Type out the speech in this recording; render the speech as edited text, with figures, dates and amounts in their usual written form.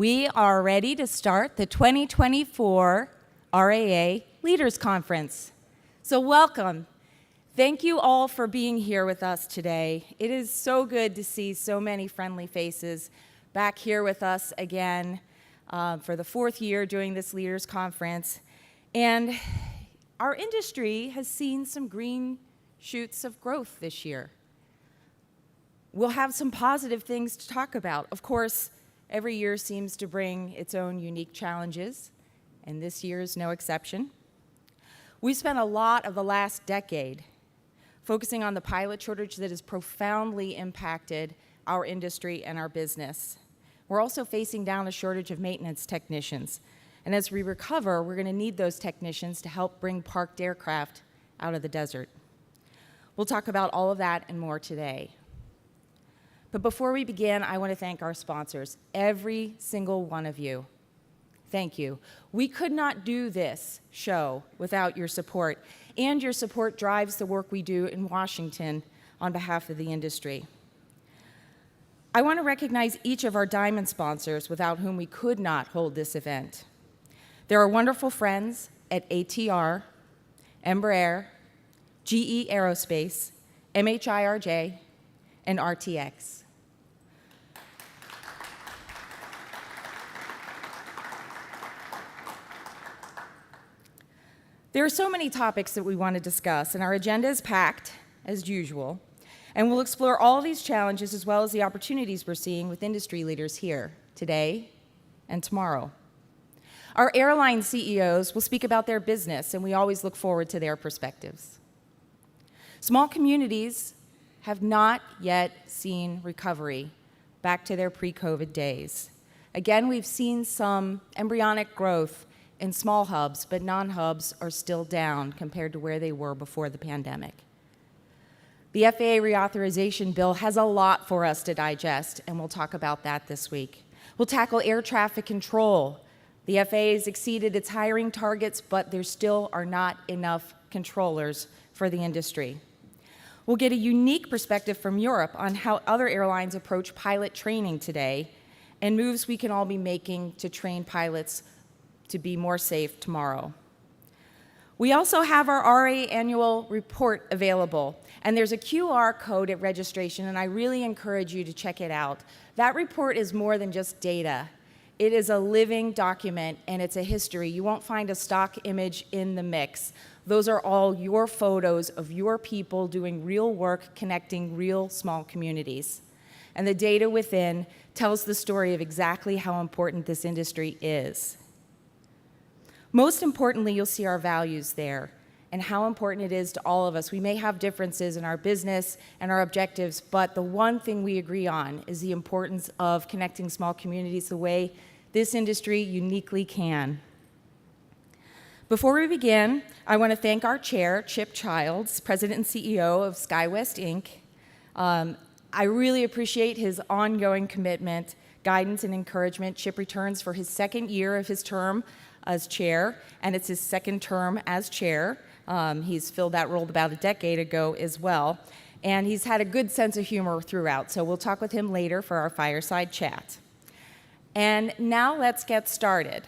We are ready to start the 2024 RAA Leaders Conference. So welcome. Thank you all for being here with us today. It is so good to see so many friendly faces back here with us again for the fourth year doing this Leaders Conference. And our industry has seen some green shoots of growth this year. We'll have some positive things to talk about. Of course, every year seems to bring its own unique challenges, and this year is no exception. We spent a lot of the last decade focusing on the pilot shortage that has profoundly impacted our industry and our business. We're also facing down a shortage of maintenance technicians. And as we recover, we're going to need those technicians to help bring parked aircraft out of the desert. We'll talk about all of that and more today. But before we begin, I want to thank our sponsors, every single one of you. Thank you. We could not do this show without your support, and your support drives the work we do in Washington on behalf of the industry. I want to recognize each of our diamond sponsors without whom we could not hold this event. There are wonderful friends at ATR, Embraer, GE Aerospace, MHIRJ, and RTX. There are so many topics that we want to discuss, and our agenda is packed, as usual, and we'll explore all of these challenges as well as the opportunities we're seeing with industry leaders here today and tomorrow. Our airline CEOs will speak about their business, and we always look forward to their perspectives. Small communities have not yet seen recovery back to their pre-COVID days. Again, we've seen some embryonic growth in small hubs, but non-hubs are still down compared to where they were before the pandemic. The FAA reauthorization bill has a lot for us to digest, and we'll talk about that this week. We'll tackle air traffic control. The FAA has exceeded its hiring targets, but there still are not enough controllers for the industry. We'll get a unique perspective from Europe on how other airlines approach pilot training today and moves we can all be making to train pilots to be more safe tomorrow. We also have our RAA annual report available, and there's a QR code at registration, and I really encourage you to check it out. That report is more than just data. It is a living document, and it's a history. You won't find a stock image in the mix. Those are all your photos of your people doing real work, connecting real small communities. And the data within tells the story of exactly how important this industry is. Most importantly, you'll see our values there and how important it is to all of us. We may have differences in our business and our objectives, but the one thing we agree on is the importance of connecting small communities the way this industry uniquely can. Before we begin, I want to thank our chair, Chip Childs, President and CEO of SkyWest, Inc. I really appreciate his ongoing commitment, guidance, and encouragement. Chip returns for his second year of his term as chair, and it's his second term as chair. He's filled that role about a decade ago as well, and he's had a good sense of humor throughout, so we'll talk with him later for our fireside chat. And now let's get started.